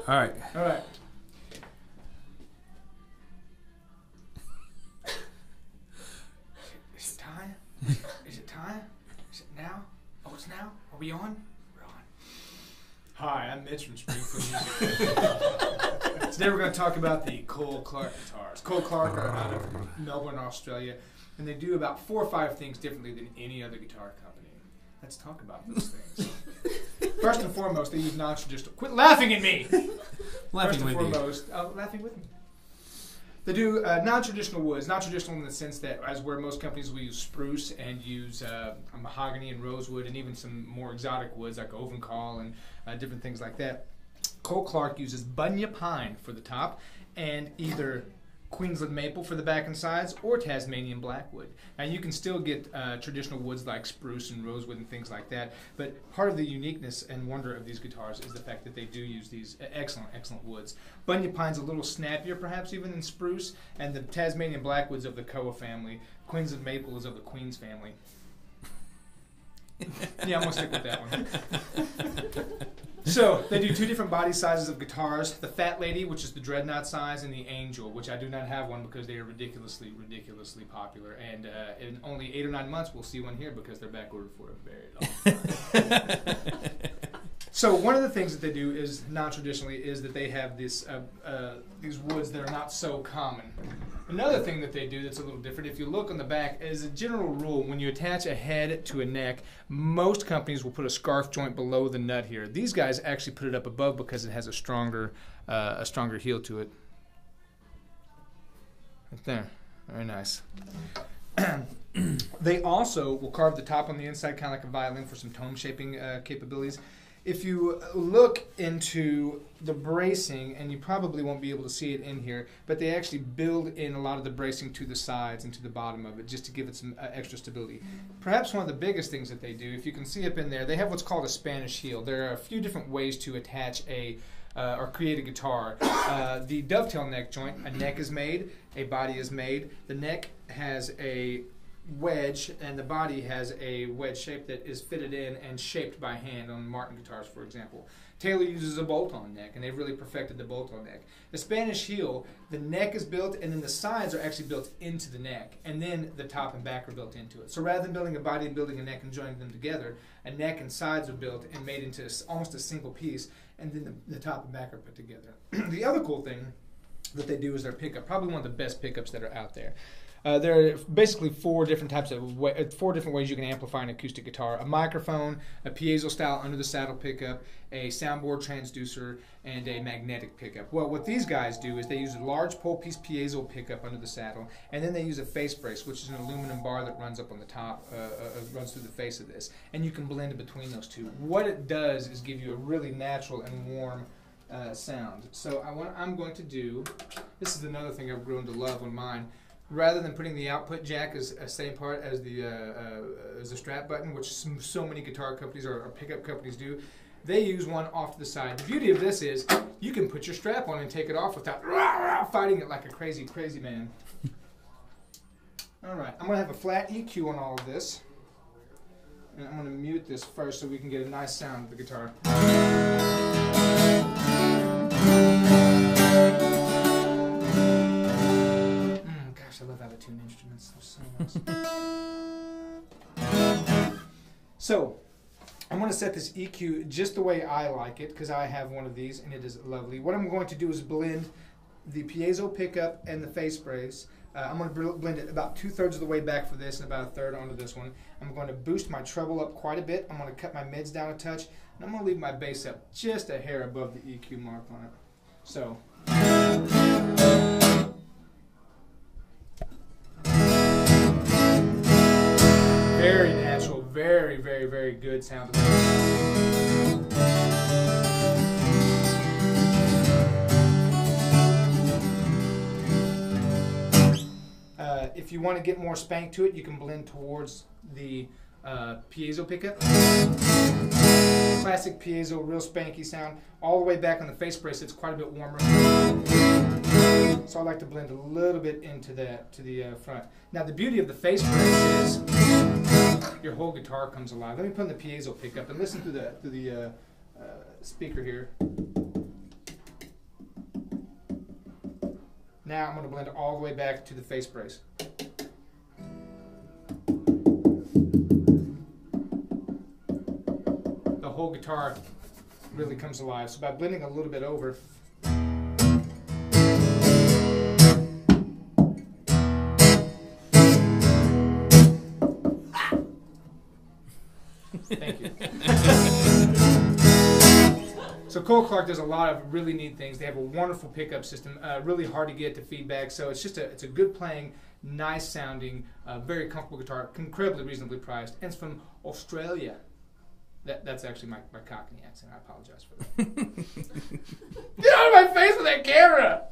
All right. All right. Is it time? Is it time? Is it now? Oh, it's now? Are we on? We're on. Hi, I'm Mitch from Springfield. Today we're going to talk about the Cole Clark guitars. Cole Clark are out of Melbourne, Australia, and they do about 4 or 5 things differently than any other guitar company. Let's talk about those things. First and foremost, they use non-traditional. Quit laughing at me! Laughing with you. Laughing with me. They do non-traditional woods. Non-traditional in the sense that, as where most companies will use spruce and use mahogany and rosewood and even some more exotic woods like ovencall and different things like that. Cole Clark uses bunya pine for the top and either Queensland maple for the back and sides or Tasmanian blackwood. Now you can still get traditional woods like spruce and rosewood and things like that, but part of the uniqueness and wonder of these guitars is the fact that they do use these excellent woods. Bunya pine's a little snappier perhaps even than spruce, and the Tasmanian blackwood's of the Koa family. Queensland maple is of the Queens family. Yeah, I'm going to stick with that one. So, they do 2 different body sizes of guitars. The Fat Lady, which is the dreadnought size, and the Angel, which I do not have one because they are ridiculously popular. And in only 8 or 9 months, we'll see one here because they're back ordered for a very long time. So, one of the things that they do is, non-traditionally, is that they have this, these woods that are not so common. Another thing that they do that's a little different, if you look on the back, as a general rule, when you attach a head to a neck, most companies will put a scarf joint below the nut here. These guys actually put it up above because it has a stronger heel to it. Right there. Very nice. They also will carve the top on the inside, kind of like a violin, for some tone shaping capabilities. If you look into the bracing, and you probably won't be able to see it in here, but they actually build in a lot of the bracing to the sides and to the bottom of it just to give it some extra stability. Perhaps one of the biggest things that they do, if you can see up in there, they have what's called a Spanish heel. There are a few different ways to attach or create a guitar. The dovetail neck joint, a neck is made, a body is made. The neck has a wedge, and the body has a wedge shape that is fitted in and shaped by hand on Martin guitars, for example. Taylor uses a bolt-on neck, and they've really perfected the bolt-on neck. The Spanish heel, the neck is built, and then the sides are actually built into the neck, and then the top and back are built into it. So rather than building a body and building a neck and joining them together, a neck and sides are built and made into almost a single piece, and then the top and back are put together. The other cool thing that they do is their pickup, probably one of the best pickups that are out there. There are basically 4 different ways you can amplify an acoustic guitar: a microphone, a piezo style under the saddle pickup, a soundboard transducer, and a magnetic pickup. Well, what these guys do is they use a large pole piece piezo pickup under the saddle, and then they use a face brace, which is an aluminum bar that runs up on the top, runs through the face of this, and you can blend in between those two. What it does is give you a really natural and warm sound. So I'm going to do, this is another thing I've grown to love on mine. Rather than putting the output jack as a same part as the strap button, which so many guitar companies or pickup companies do, they use one off to the side. The beauty of this is you can put your strap on and take it off without fighting it like a crazy man. All right, I'm going to have a flat EQ on all of this, and I'm going to mute this first so we can get a nice sound of the guitar. I love out-of-tune instruments. They're so nice. So, I'm going to set this EQ just the way I like it, because I have one of these and it is lovely. What I'm going to do is blend the piezo pickup and the face brace. I'm going to blend it about 2/3 of the way back for this and about 1/3 onto this one. I'm going to boost my treble up quite a bit. I'm going to cut my mids down a touch, and I'm going to leave my bass up just a hair above the EQ mark on it. So. Very natural, very good sound. If you want to get more spank to it, you can blend towards the piezo pickup. Classic piezo, real spanky sound. All the way back on the face brace, it's quite a bit warmer. So I like to blend a little bit into that, to the front. Now the beauty of the face brace is your whole guitar comes alive. Let me put in the piezo pickup and listen to the speaker here. Now I'm going to blend it all the way back to the face brace. The whole guitar really comes alive. So by blending a little bit over, thank you. So Cole Clark does a lot of really neat things. They have a wonderful pickup system, really hard to get to feedback. So it's just it's a good playing, nice sounding, very comfortable guitar, incredibly reasonably priced, and it's from Australia. That's actually my Cockney accent. I apologize for that. Get out of my face with that camera!